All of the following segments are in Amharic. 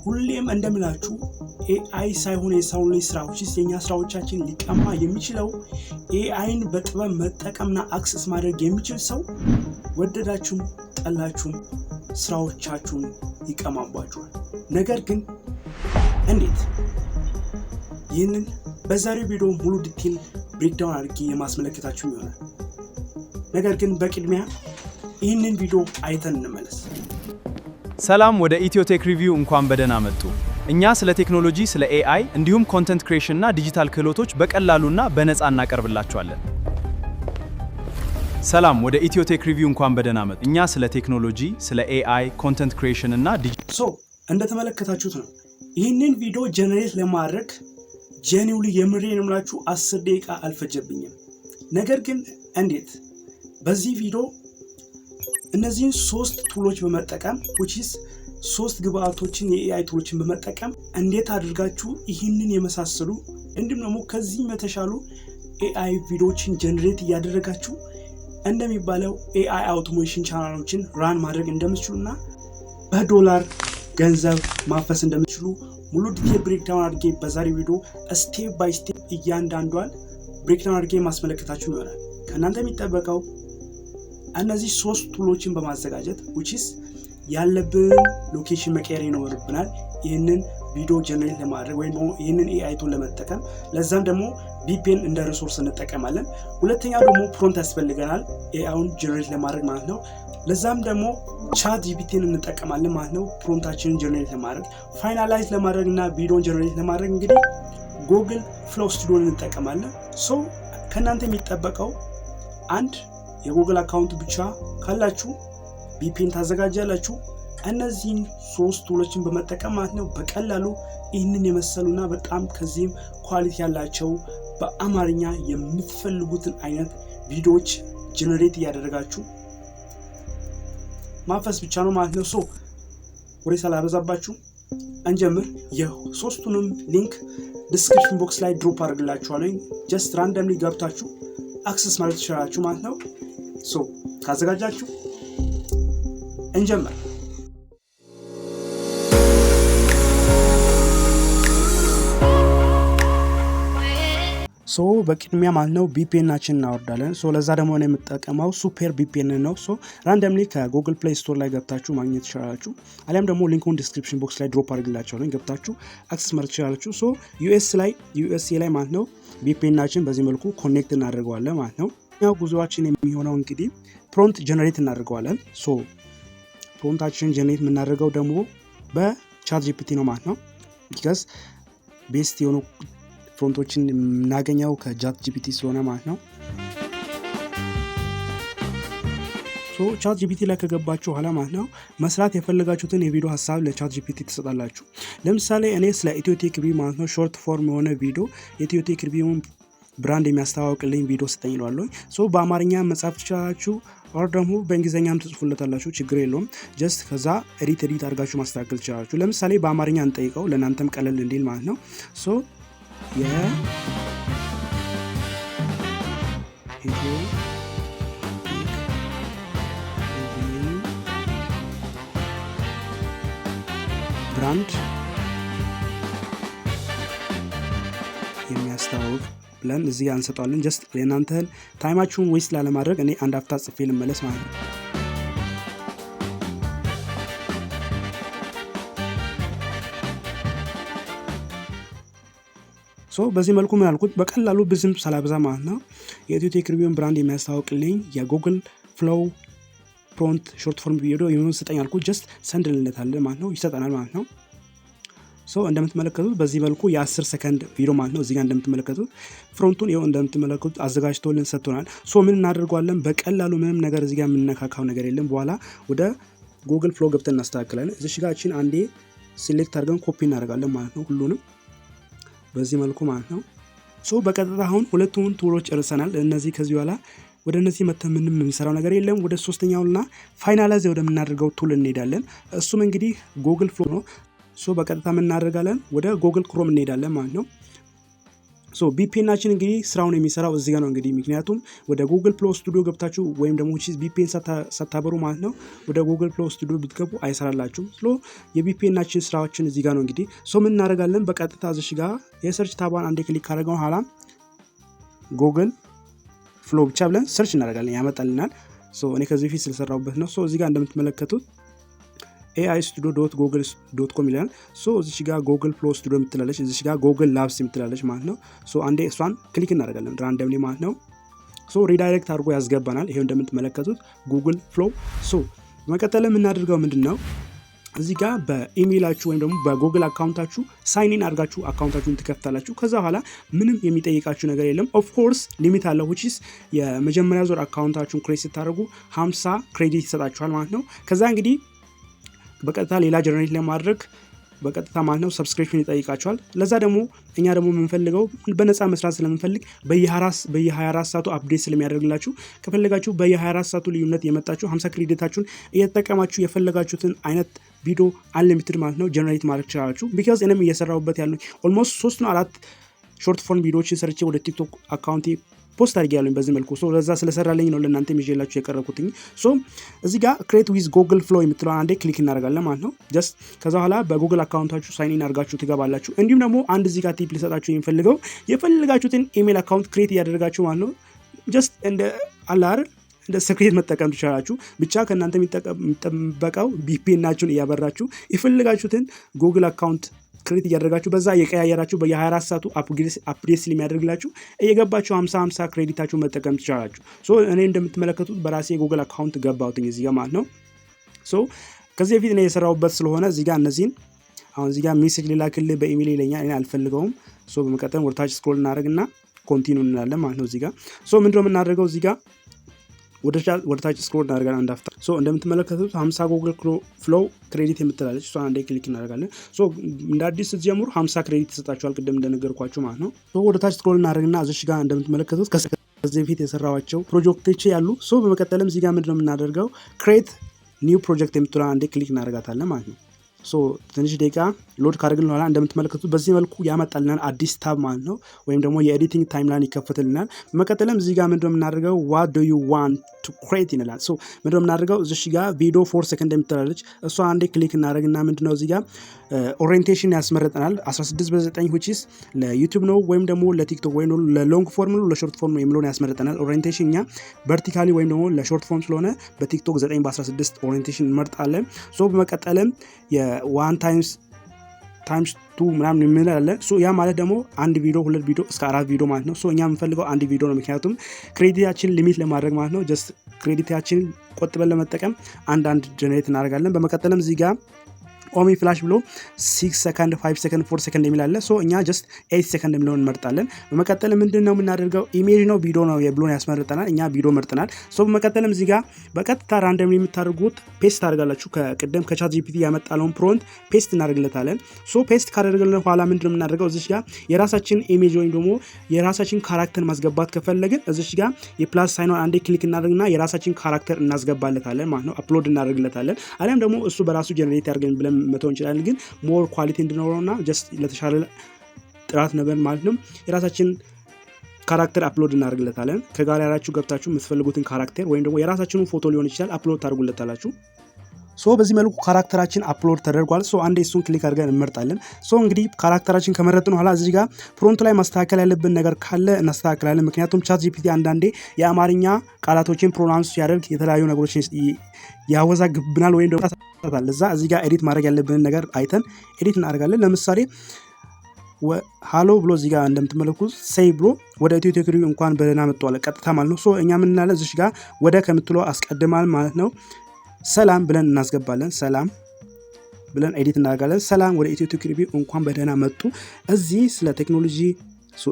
ሁሌም እንደምላችሁ ኤአይ ሳይሆን የሰው ልጅ ስራዎችስ የኛ ስራዎቻችን ሊቀማ የሚችለው ኤአይን በጥበብ መጠቀምና አክሰስ ማድረግ የሚችል ሰው ወደዳችሁም ጠላችሁም ስራዎቻችሁን ይቀማባችኋል። ነገር ግን እንዴት? ይህንን በዛሬው ቪዲዮ ሙሉ ዲቴል ብሬክዳውን አድርጌ የማስመለከታችሁ ይሆናል። ነገር ግን በቅድሚያ ይህንን ቪዲዮ አይተን እንመለስ። ሰላም፣ ወደ ኢትዮቴክ ሪቪው እንኳን በደህና መጡ። እኛ ስለ ቴክኖሎጂ፣ ስለ ኤአይ እንዲሁም ኮንተንት ክሪኤሽን እና ዲጂታል ክህሎቶች በቀላሉና በነፃ እናቀርብላችኋለን። ሰላም፣ ወደ ኢትዮቴክ ሪቪው እንኳን በደህና መጡ። እኛ ስለ ቴክኖሎጂ፣ ስለ ኤአይ፣ ኮንተንት ክሪኤሽን እና እንደተመለከታችሁት ነው። ይህንን ቪዲዮ ጀነሬት ለማድረግ ጄኒውሊ የምሬን እምላችሁ 10 ደቂቃ አልፈጀብኝም። ነገር ግን እንዴት? በዚህ ቪዲዮ እነዚህን 3 ቱሎች በመጠቀም which is 3 ግብአቶችን የኤአይ ቱሎችን በመጠቀም እንዴት አድርጋችሁ ይህንን የመሳሰሉ እንዲሁም ደግሞ ከዚህ የተሻሉ ኤአይ ቪዲዮዎችን ጀነሬት እያደረጋችሁ እንደሚባለው ኤአይ አውቶሜሽን ቻናሎችን ራን ማድረግ እንደምትችሉና በዶላር ገንዘብ ማፈስ እንደምትችሉ ሙሉ ዲቴል ብሬክዳውን አድርጌ በዛሬ ቪዲዮ ስቴፕ ባይ ስቴፕ እያንዳንዷን ብሬክዳውን አድርጌ ማስመለከታችሁ ይሆናል። ከእናንተ የሚጠበቀው እነዚህ 3 ቱሎችን በማዘጋጀት which is ያለብን ሎኬሽን መቀየር ይኖርብናል ይህንን ቪዲዮ ጀነሬት ለማድረግ ወይም ደግሞ ይህንን ኤአይ ቱል ለመጠቀም። ለዛም ደግሞ VPN እንደ ሪሶርስ እንጠቀማለን። ሁለተኛው ደግሞ ፕሮምፕት ያስፈልገናል ኤአይውን ጀነሬት ለማድረግ ማለት ነው። ለዛም ደግሞ ቻት ጂፒቲን እንጠቀማለን ማለት ነው ፕሮምፕታችንን ጀነሬት ለማድረግ። ፋይናላይዝ ለማድረግ እና ቪዲዮን ጀነሬት ለማድረግ እንግዲህ ጉግል ፍሎው ስቱዲዮን እንጠቀማለን። ከእናንተ የሚጠበቀው አንድ የጉግል አካውንት ብቻ ካላችሁ VPN ታዘጋጃላችሁ። እነዚህን 3 ቱሎችን በመጠቀም ማለት ነው በቀላሉ ይህንን የመሰሉና በጣም ከዚህም ኳሊቲ ያላቸው በአማርኛ የምትፈልጉትን አይነት ቪዲዮዎች ጀነሬት እያደረጋችሁ ማፈስ ብቻ ነው ማለት ነው። ወሬ ሳላበዛባችሁ እንጀምር። የ3ቱንም ሊንክ ዲስክሪፕሽን ቦክስ ላይ ድሮፕ አድርግላችኋለሁ። ጀስት ራንደምሊ ገብታችሁ አክሰስ ማለት ትችላላችሁ ማለት ነው። ካዘጋጃችሁ እንጀምር። በቅድሚያ ማለት ነው VPN-ናችን እናወርዳለን። ለዛ ደግሞ ነው የምጠቀመው ሱፐር VPN ነው። ራንደምሊ ከጉግል ፕሌይ ስቶር ላይ ገብታችሁ ማግኘት ትችላላችሁ። አሊያም ደግሞ ሊንኩን ዲስክሪፕሽን ቦክስ ላይ ድሮፕ አድርግላችኋለሁ ገብታችሁ አክሰስ ማለት ትችላላችሁ። ዩኤስኤ ላይ ማለት ነው VPN-ናችን በዚህ መልኩ ኮኔክት እናደርገዋለን ማለት ነው። ያው ጉዞአችን የሚሆነው እንግዲህ ፕሮምፕት ጀነሬት እናደርገዋለን። ፕሮምፕታችንን ጀነሬት የምናደርገው ደግሞ በቻት ጂፒቲ ነው ማለት ነው። ቢካዝ ቤስት የሆኑ ፕሮምፕቶችን የምናገኘው ከቻት ጂፒቲ ስለሆነ ማለት ነው። ቻት ጂፒቲ ላይ ከገባችሁ ኋላ ማለት ነው መስራት የፈለጋችሁትን የቪዲዮ ሀሳብ ለቻት ጂፒቲ ትሰጣላችሁ። ለምሳሌ እኔ ስለ ኢትዮቴክ ሪቪው ማለት ነው ሾርት ፎርም የሆነ ቪዲዮ ኢትዮቴክ ሪቪውን ብራንድ የሚያስተዋውቅልኝ ቪዲዮ ስጠኝ ይሏለሁ። በአማርኛ መጻፍ ትችላላችሁ or ደግሞ በእንግሊዘኛም ትጽፉለታላችሁ፣ ችግር የለውም። ጀስት ከዛ ኤዲት አድርጋችሁ ማስተካከል ትችላላችሁ። ለምሳሌ በአማርኛ እንጠይቀው ለእናንተም ቀለል እንዲል ማለት ነው። ብራንድ የሚያስተዋውቅ ብለን እዚህ ጋር እንሰጣለን። ጀስት ለእናንተን ታይማችሁን ዌስት ላለማድረግ እኔ አንድ አፍታ ጽፌ ልመለስ ማለት ነው። በዚህ መልኩ ምን አልኩት በቀላሉ ብዙም ሳላበዛ ማለት ነው የኢትዮቴክ ሪቪውን ብራንድ የሚያስተዋውቅልኝ የጉግል ፍሎው ፕሮምፕት ሾርት ፎርም ቪዲዮ የሚሆን ስጠኝ አልኩት። ጀስት ሰንድ እንለታለን ማለት ነው ይሰጠናል ማለት ነው። እንደምትመለከቱት በዚህ መልኩ የ10 ሰከንድ ቪዲዮ ማለት ነው። እዚህ ጋር እንደምትመለከቱት ፍሮንቱን ይኸው እንደምትመለከቱት አዘጋጅቶልን ሰጥቶናል። ምን እናደርጋለን? በቀላሉ ምንም ነገር እዚህ ጋር የምንነካካው ነገር የለም። በኋላ ወደ ጉግል ፍሎው ገብተን እናስተካክላለን። እዚህ ጋር እቺን አንዴ ሲሌክት አድርገን ኮፒ እናደርጋለን ማለት ነው ሁሉንም በዚህ መልኩ ማለት ነው። በቀጥታ አሁን ሁለቱን ቱሎች ጨርሰናል። እነዚህ ከዚህ በኋላ ወደ እነዚህ መተን ምንም የምንሰራው ነገር የለም። ወደ ሶስተኛውና ፋይናላይዝ ወደምናደርገው ቱል እንሄዳለን። እሱም እንግዲህ ጉግል ፍሎው ነው። በቀጥታ ምን እናደርጋለን? ወደ ጉግል ክሮም እንሄዳለን ማለት ነው። ሶ ቪፒኤናችን እንግዲህ ስራውን የሚሰራው እዚህ ጋር ነው እንግዲህ ምክንያቱም ወደ ጉግል ፕሎ ስቱዲዮ ገብታችሁ ወይም ደግሞ ቪፒኤን ሳታበሩ ማለት ነው ወደ ጉግል ፕሎ ስቱዲዮ ብትገቡ አይሰራላችሁም። ሶ የቪፒኤናችን ስራዎችን እዚህ ጋር ነው እንግዲህ ሶ ምን እናደርጋለን በቀጥታ እዚህ ጋር የሰርች ታባን አንዴ ክሊክ ካደረግን በኋላ ጉግል ፍሎ ብቻ ብለን ሰርች እናደርጋለን ያመጣልናል። ሶ እኔ ከዚህ በፊት ስለሰራሁበት ነው። ሶ እዚህ ጋር እንደምትመለከቱት ai-studio.google.com ይላል። ሶ እዚህ ጋር ጉግል ፍሎ ስቱዲዮ የምትላለች እዚህ ጋር ጉግል ላብስ የምትላለች ማለት ነው። ሶ አንዴ እሷን ክሊክ እናደርጋለን ራንደምሊ ማለት ነው። ሶ ሪዳይሬክት አድርጎ ያስገባናል ይሄው እንደምትመለከቱት ጉግል ፍሎ። ሶ በመቀጠል የምናደርገው ምንድነው እዚህ ጋር በኢሜይላችሁ ወይም ደግሞ በጉግል አካውንታችሁ ሳይን ኢን አድርጋችሁ አካውንታችሁን ትከፍታላችሁ። ከዛ በኋላ ምንም የሚጠይቃችሁ ነገር የለም። ኦፍ ኮርስ ሊሚት አለው which is የመጀመሪያ ዙር አካውንታችሁን ክሬዲት ስታደርጉ 50 ክሬዲት ይሰጣችኋል ማለት ነው። ከዛ እንግዲህ በቀጥታ ሌላ ጀነሬት ለማድረግ በቀጥታ ማለት ነው ሰብስክሪፕሽን ይጠይቃችኋል። ለዛ ደግሞ እኛ ደግሞ የምንፈልገው በነፃ መስራት ስለምንፈልግ በየ24 ሰዓቱ አፕዴት ስለሚያደርግላችሁ ከፈለጋችሁ በየ24 ሰዓቱ ልዩነት የመጣችሁ 50 ክሬዲታችሁን እየተጠቀማችሁ የፈለጋችሁትን አይነት ቪዲዮ አንሊሚትድ ማለት ነው ጀነሬት ማድረግ ትችላላችሁ። ቢካዝ እኔም እየሰራሁበት ያለው ኦልሞስት 3 ነው 4 ሾርት ፎርም ቪዲዮዎችን ሰርቼ ወደ ቲክቶክ አካውንቴ ፖስት አድርጌያለሁ በዚህ መልኩ። ሶ ለዛ ስለሰራልኝ ነው ለእናንተ ይዤላችሁ የቀረብኩትኝ። ሶ እዚህ ጋር ክሬት ዊዝ ጉግል ፍሎ የምትለው አንዴ ክሊክ እናደርጋለን ማለት ነው። ጀስት ከዛ በኋላ በጉግል አካውንታችሁ ሳይን ኢን አድርጋችሁ ትገባላችሁ። እንዲሁም ደግሞ አንድ እዚህ ጋር ቲፕ ልሰጣችሁ የሚፈልገው የፈለጋችሁትን ኢሜል አካውንት ክሬት እያደረጋችሁ ማለት ነው ጀስት እንደ አላር እንደ ሴክሬት መጠቀም ትችላላችሁ። ብቻ ከእናንተ የሚጠበቀው ቪፒኤናችሁን እያበራችሁ የፈለጋችሁትን ጉግል አካውንት ክሬት እያደረጋችሁ በዛ የቀያየራችሁ በየ24 ሰዓቱ አፕዴት ስለሚያደርግላችሁ እየገባችሁ 50 ክሬዲታችሁ መጠቀም ትችላላችሁ። ሶ እኔ እንደምትመለከቱት በራሴ የጉግል አካውንት ገባሁትኝ እዚህ ጋር ማለት ነው። ሶ ከዚህ በፊት እኔ የሰራሁበት ስለሆነ እዚህ ጋር እነዚህን አሁን እዚህ ጋር ሜሴጅ ሊላክልህ በኢሜል ይለኛል እኔ አልፈልገውም። ሶ በመቀጠል ወደታች ስክሮል እናደርግና ኮንቲኒው እንላለን ማለት ነው። እዚህ ጋር ሶ ምንድነው የምናደርገው እዚህ ጋር ወደታች ስክሮል እናደርጋለን አንድ አፍታ። ሶ እንደምትመለከቱት 50 ጉግል ፍሎ ክሬዲት የምትላለች እሷን አንዴ ክሊክ እናደርጋለን። ሶ እንደ አዲስ ስትጀምሩ 50 ክሬዲት ይሰጣችኋል ቅድም እንደነገርኳችሁ ማለት ነው። ሶ ወደታች ስክሮል እናደርግና እዚህ ጋር እንደምትመለከቱት ከዚህ በፊት የሰራኋቸው ፕሮጀክቶች ያሉ። ሶ በመቀጠልም እዚህ ጋር ምንድነው የምናደርገው ክሬት ኒው ፕሮጀክት የምትለውን አንዴ ክሊክ እናደርጋታለን ማለት ነው። ሶ ትንሽ ደቂቃ ሎድ ካደረግን በኋላ እንደምትመለከቱት በዚህ መልኩ ያመጣልናል አዲስ ታብ ማለት ነው። ወይም ደግሞ የኤዲቲንግ ታይምላይን ይከፈትልናል። በመቀጠልም እዚህ ጋር ምንድነው የምናደርገው what do you want to create ይላል። ሶ ምንድነው የምናደርገው እዚህ ጋር ቪዲዮ 4 ሰከንድ የምትላለች እሷ አንዴ ክሊክ እናደርግና ምንድነው እዚህ ጋር ኦሪየንቴሽን ያስመረጠናል 16:9 which is ለዩቲዩብ ነው ወይም ደግሞ ለቲክቶክ ወይም ደግሞ ለሎንግ ፎርም ነው ለሾርት ፎርም ነው የሚለውን ያስመረጠናል። ኦሪየንቴሽን እኛ ቨርቲካሊ ወይም ደግሞ ለሾርት ፎርም ስለሆነ በቲክቶክ 9:16 ኦሪየንቴሽን እንመርጣለን። ሶ በመቀጠልም የዋን ታይምስ 2 ምናምን የሚላለ ሶ ያ ማለት ደግሞ አንድ ቪዲዮ 2 ቪዲዮ እስከ 4 ቪዲዮ ማለት ነው። ሶ እኛ የምንፈልገው አንድ ቪዲዮ ነው ምክንያቱም ክሬዲታችን ሊሚት ለማድረግ ማለት ነው። ጀስት ክሬዲታችን ቆጥበን ለመጠቀም አንድ ጀነሬት እናደርጋለን። በመቀጠልም እዚህ ጋር ኦሚ ፍላሽ ብሎ 6 ሰከንድ 5 ሰከንድ 4 ሰከንድ የሚላለ ሶ እኛ ጀስት 8 ሰከንድ የሚለውን እንመርጣለን። በመቀጠል ምንድነው የምናደርገው ኢሜጅ ነው ቪዲዮ ነው የብሎን ያስመርጠናል እኛ ቪዲዮ መርጠናል። ሶ በመቀጠልም እዚህ ጋር በቀጥታ ራንደም የምታደርጉት ፔስት አድርጋላችሁ ከቅድም ከቻት ጂፒቲ ያመጣለውን ፕሮንት ፔስት እናደርግለታለን። ሶ ፔስት ካደረግልን በኋላ ምንድነው የምናደርገው እዚህ ጋር የራሳችን ኢሜጅ ወይም ደግሞ የራሳችን ካራክተር ማስገባት ከፈለግን እዚህ ጋር የፕላስ ሳይኗን አንዴ ክሊክ እናደርግና የራሳችን ካራክተር እናስገባለታለን ማለት ነው። አፕሎድ እናደርግለታለን። አለም ደግሞ እሱ በራሱ ጀነሬት ያደርገን ብለን መተው እንችላለን። ግን ሞር ኳሊቲ እንድኖረውና ጀስት ለተሻለ ጥራት ነገር ማለት ነው የራሳችን ካራክተር አፕሎድ እናደርግለታለን። ከጋለሪያችሁ ገብታችሁ የምትፈልጉትን ካራክተር ወይም ደግሞ የራሳችንን ፎቶ ሊሆን ይችላል አፕሎድ ታደርጉለታላችሁ። ሶ በዚህ መልኩ ካራክተራችን አፕሎድ ተደርጓል። ሶ አንዴ እሱን ክሊክ አድርገን እንመርጣለን። ሶ እንግዲህ ካራክተራችን ከመረጥን በኋላ እዚህ ጋር ፍሮንት ላይ ማስተካከል ያለብን ነገር ካለ እናስተካክላለን። ምክንያቱም ቻት ጂፒቲ አንዳንዴ የአማርኛ ቃላቶችን ፕሮናንስ ሲያደርግ የተለያዩ ነገሮችን ያወዛግብናል ወይም ደግሞ ለዛ እዚህ ጋር ኤዲት ማድረግ ያለብንን ነገር አይተን ኤዲት እናደርጋለን። ለምሳሌ ሃሎ ብሎ እዚህ ጋር እንደምትመለከቱት ሴይ ብሎ ወደ ኢትዮ ቴክ ሪቪው እንኳን በደህና መጥቷል ቀጥታ ማለት ነው። ሶ እኛ ምን እናለን እዚህ ጋር ወደ ከምትለው አስቀድማል ማለት ነው። ሰላም ብለን እናስገባለን። ሰላም ብለን ኤዲት እናደርጋለን። ሰላም ወደ ኢትዮ ቴክ ሪቪው እንኳን በደህና መጡ። እዚህ ስለ ቴክኖሎጂ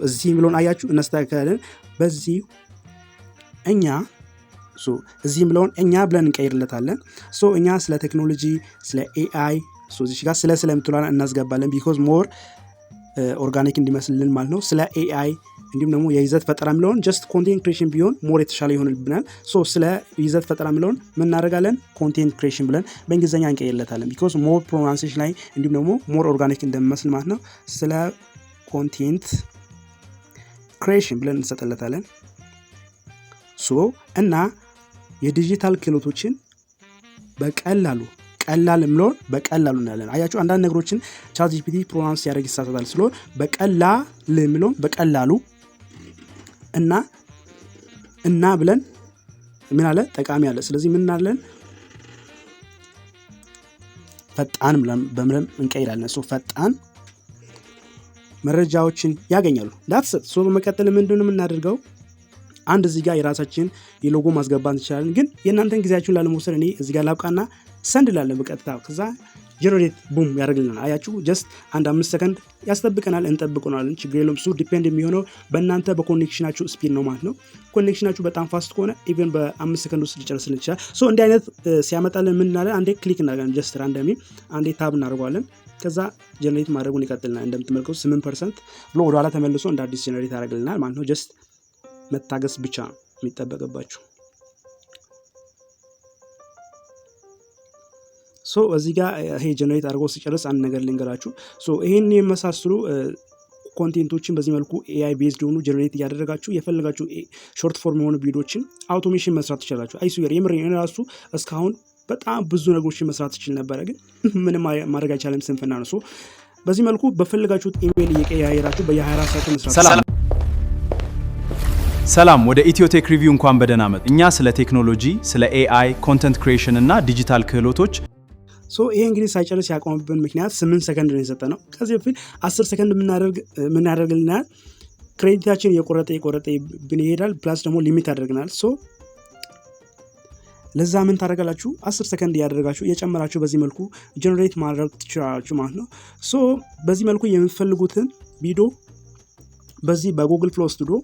እዚህ ብሎን አያችሁ እናስተካክላለን። በዚህ እኛ እዚህ ብለውን እኛ ብለን እንቀይርለታለን። ሶ እኛ ስለ ቴክኖሎጂ ስለ ኤአይ እዚህ ጋር ስለ ምትሏን እናስገባለን ቢኮዝ ሞር ኦርጋኒክ እንዲመስልልን ማለት ነው። ስለ ኤአይ እንዲሁም ደግሞ የይዘት ፈጠራ የሚለውን ጀስት ኮንቴንት ክሬሽን ቢሆን ሞር የተሻለ ይሆንልብናል። ሶ ስለ ይዘት ፈጠራ የሚለውን ምን እናደርጋለን ኮንቴንት ክሬሽን ብለን በእንግሊዝኛ እንቀይርለታለን ቢኮዝ ሞር ፕሮናንሴሽን ላይ እንዲሁም ደግሞ ሞር ኦርጋኒክ እንደሚመስል ማለት ነው። ስለ ኮንቴንት ክሬሽን ብለን እንሰጥለታለን። እና የዲጂታል ክህሎቶችን በቀላል ምሎን በቀላሉ እናለን። አያችሁ አንዳንድ ነገሮችን ChatGPT ፕሮናንስ ያደርግ ይሳሳታል። ስለሆነ በቀላል ምሎን በቀላሉ እና ብለን ምን አለ ጠቃሚ አለ። ስለዚህ ምን እናለን ፈጣን በምለም እንቀይራለን። ፈጣን መረጃዎችን ያገኛሉ። that's it። በመቀጠል ምንድነው የምናደርገው አንድ እዚህ ጋር የራሳችን የሎጎ ማስገባት እንችላለን። ግን የእናንተን ጊዜያችሁን ላለመውሰድ እኔ እዚህ ጋር ላብቃና ሰንድ ላለን በቀጥታ ከዛ ጀነሬት ቡም ያደርግልናል። አያችሁ ጀስት አንድ 5 ሰከንድ ያስጠብቀናል። እንጠብቁናለን ችግር የለውም። እሱ ዲፔንድ የሚሆነው በእናንተ በኮኔክሽናችሁ ስፒድ ነው ማለት ነው። ኮኔክሽናችሁ በጣም ፋስት ከሆነ ኢቭን በ5 ሰከንድ ውስጥ ሊጨርስልን ይችላል። እንዲህ አይነት ሲያመጣልን ምን እናደርጋለን አንዴ ክሊክ እናደርጋለን። ጀስት ራንደሚ አንዴ ታብ እናደርጋለን። ከዛ ጀነሬት ማድረጉን ይቀጥልናል። እንደምትመለከቱት 8% ብሎ ወደ ኋላ ተመልሶ እንደ አዲስ ጀነሬት ያደርግልናል ማለት ነው። ጀስት መታገስ ብቻ የሚጠበቅባችሁ። እዚህ ጋር ይሄ ጀነሬት አድርጎ ሲጨርስ አንድ ነገር ልንገራችሁ። ይሄን የመሳሰሉ ኮንቴንቶችን በዚህ መልኩ AI ቤዝድ ሆኑ ጀነሬት ያደረጋችሁ የፈለጋችሁ ሾርት ፎርም የሆኑ ቪዲዮዎችን አውቶሜሽን መስራት ትችላላችሁ። አይሱየር የምሬን ራሱ እስካሁን በጣም ብዙ ነገሮችን መስራት ይችል ነበር፣ ግን ምንም ማድረግ አይቻልም፣ ስንፍና ነው። በዚህ መልኩ በፈለጋችሁት ኢሜል እየቀያየራችሁ በየ24 ሰዓት መስራት። ሰላም ወደ ኢትዮቴክ ሪቪው እንኳን በደህና መጡ። እኛ ስለ ቴክኖሎጂ፣ ስለ AI፣ ኮንተንት ክሪኤሽን እና ዲጂታል ክህሎቶች ይሄ እንግዲህ ሳይጨርስ ያቆመብን ምክንያት 8 ሰከንድ ነው የሰጠነው። ከዚህ በፊት 10 ሰከንድ ምን ያደርግልናል ክሬዲታችን የቆረጠ ብን ይሄዳል። ፕላስ ደግሞ ሊሚት ያደርግናል። ለዛ ምን ታደርጋላችሁ 10 ሰከንድ ያደርጋችሁ እየጨመራችሁ በዚህ መልኩ ጀነሬት ማድረግ ትችላላችሁ ማለት ነው። በዚህ መልኩ የምትፈልጉትን ቪዲዮ በዚህ በጉግል ፍሎ ስቱዲዮ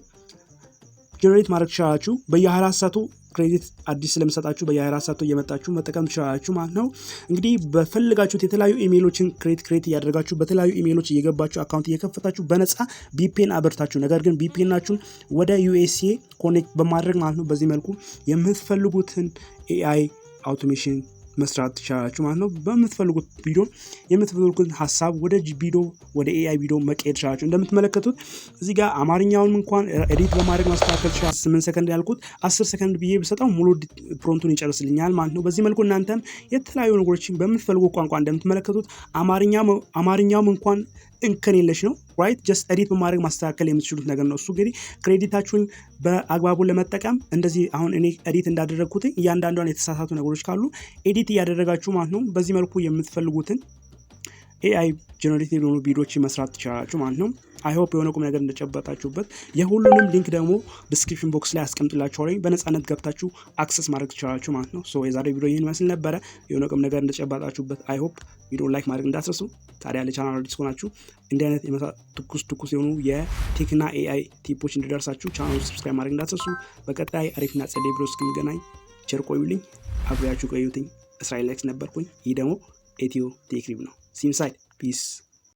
ጀነሬት ማድረግ ትችላላችሁ። በየ24 ሰዓቱ ክሬዲት አዲስ ስለምሰጣችሁ በየ24 ሰዓቱ እየመጣችሁ መጠቀም ትችላላችሁ ማለት ነው። እንግዲህ በፈልጋችሁት የተለያዩ ኢሜሎችን ክሬት እያደረጋችሁ በተለያዩ ኢሜሎች እየገባችሁ አካውንት እየከፈታችሁ በነፃ VPN አበርታችሁ፣ ነገር ግን VPNናችሁን ወደ USA ኮኔክት በማድረግ ማለት ነው። በዚህ መልኩ የምትፈልጉትን AI አውቶሜሽን መስራት ትችላላችሁ ማለት ነው። በምትፈልጉት ቪዲዮ የምትፈልጉት ሐሳብ ወደ AI ቪዲዮ መቀየር ትችላላችሁ። እንደምትመለከቱት እዚህ ጋር አማርኛውን እንኳን ኤዲት በማድረግ ማስተካከል ትችላላችሁ። 8 ሰከንድ ያልኩት 10 ሰከንድ ብዬ ብሰጣው ሙሉ ፕሮንቱን ይጨርስልኛል ማለት ነው። በዚህ መልኩ እናንተም የተለያዩ ነገሮችን በምትፈልጉት ቋንቋ እንደምትመለከቱት አማርኛውም እንኳን እንከን የለሽ ነው። ራይት ጀስት ኤዲት በማድረግ ማስተካከል የምትችሉት ነገር ነው። እሱ እንግዲህ ክሬዲታችሁን በአግባቡ ለመጠቀም እንደዚህ አሁን እኔ ኤዲት እንዳደረግኩት እያንዳንዷን የተሳሳቱ ነገሮች ካሉ ኤዲት እያደረጋችሁ ማለት ነው። በዚህ መልኩ የምትፈልጉትን AI ጀነሬቲቭ የሆኑ ቪዲዮዎችን መስራት ትችላላችሁ ማለት ነው። አይ ሆፕ የሆነ ቁም ነገር እንደጨበጣችሁበት። የሁሉንም ሊንክ ደግሞ ዲስክሪፕሽን ቦክስ ላይ አስቀምጥላችኋለሁ። በነፃነት ገብታችሁ አክሰስ ማድረግ ትችላላችሁ ማለት ነው። የዛሬ ቪዲዮ ይህን መስል ነበረ። የሆነ ቁም ነገር እንደጨበጣችሁበት አይ ሆፕ ቪዲዮ ላይክ ማድረግ እንዳትረሱ። ታዲያ ለቻናሉ አዲስ ከሆናችሁ እንዲህ አይነት ትኩስ የሆኑ የቴክና AI ቲፖች እንዲደርሳችሁ ቻናሉ ሰብስክራይብ ማድረግ እንዳትረሱ። በቀጣይ አሪፍና ጸዴ ቪዲዮ እስክንገናኝ ቸር ቆዩልኝ። አብሬያችሁ ቆዩትኝ። እስራኤል ላይክስ ነበርኩኝ። ይህ ደግሞ ኢትዮቴክ ሪቪው ነው። ሲምሳይድ ፒስ